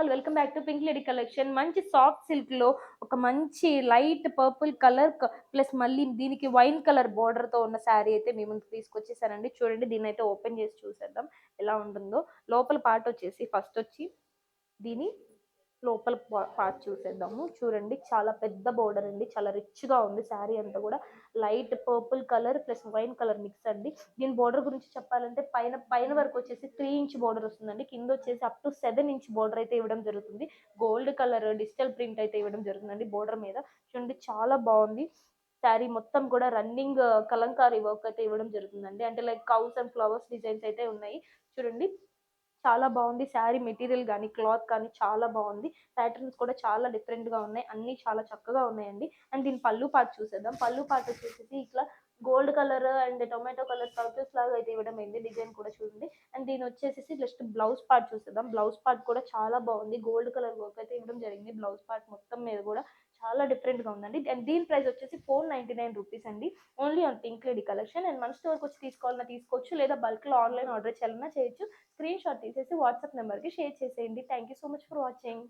All welcome back to pink lady collection. మంచి soft సిల్క్‌లో ఒక మంచి లైట్ పర్పుల్ కలర్ ప్లస్ మళ్ళీ దీనికి వైన్ కలర్ బోర్డర్‌తో ఉన్న శారీ అయితే మీ ముందుకు తీసుకొచ్చేసానండి. చూడండి దీన్నైతే ఓపెన్ చేసి చూసేద్దాం ఎలా ఉంటుందో. లోపల పార్ట్ వచ్చేసి ఫస్ట్ వచ్చి దీని లోపల పార్ట్ చూసేద్దాము. చూడండి చాలా పెద్ద బోర్డర్ అండి. చాలా రిచ్‌గా ఉంది శారీ అంతా కూడా. Light purple colour plus wine colour mix అండి. దీని బోర్డర్ గురించి చెప్పాలంటే పైన పైన వరకు వచ్చేసి 3 ఇంచ్ బోర్డర్ వస్తుందండి. కింద వచ్చేసి అప్ టు 7 ఇంచ్ బోర్డర్ అయితే ఇవ్వడం జరుగుతుంది. గోల్డ్ కలర్ డిజిటల్ ప్రింట్ అయితే ఇవ్వడం జరుగుతుందండి బోర్డర్ మీద. చూడండి చాలా బావుంది. శారీ మొత్తం కూడా రన్నింగ్ కలంకారీ వర్క్ అయితే ఇవ్వడం జరుగుతుందండి. అంటే like cows and flowers designs అయితే ఉన్నాయి. చూడండి చాలా బావుంది. శారీ మెటీరియల్ గాని, క్లాత్ కానీ చాలా బావుంది. ప్యాటర్న్స్ కూడా చాలా డిఫరెంట్‌గా ఉన్నాయి. అన్నీ చాలా చక్కగా ఉన్నాయండి. అండ్ దీని పల్లు పార్ట్ చూసేద్దాం. పల్లు పార్ట్ వచ్చేసేసి ఇట్లా gold colour and tomato colour circles లాగా అయితే ఇవ్వడం అయింది. డిజైన్ కూడా చూడండి. అండ్ దీనొచ్చేసేసి జస్ట్ బ్లౌజ్ పార్ట్ చూసేద్దాం. బ్లౌజ్ పార్ట్ కూడా చాలా బావుంది. గోల్డ్ కలర్ వర్క్ అయితే ఇవ్వడం జరిగింది. బ్లౌజ్ పార్ట్ మొత్తం మీద కూడా చాలా డిఫరెంట్‌గా ఉందండి. అండ్ దీని ప్రైస్ వచ్చేసి ₹499 అండి. Only on pink lady collection. And మన స్టోర్‌కొచ్చి తీసుకోవాలన్నా తీసుకోవచ్చు. లేదా బల్క్‌లో ఆన్‌లైన్ ఆర్డర్ చేయాలన్నా చేయొచ్చు. స్క్రీన్ షాట్ తీసేసి వాట్సాప్ నెంబర్‌కి షేర్ చేసేయండి. Thank you so much for watching.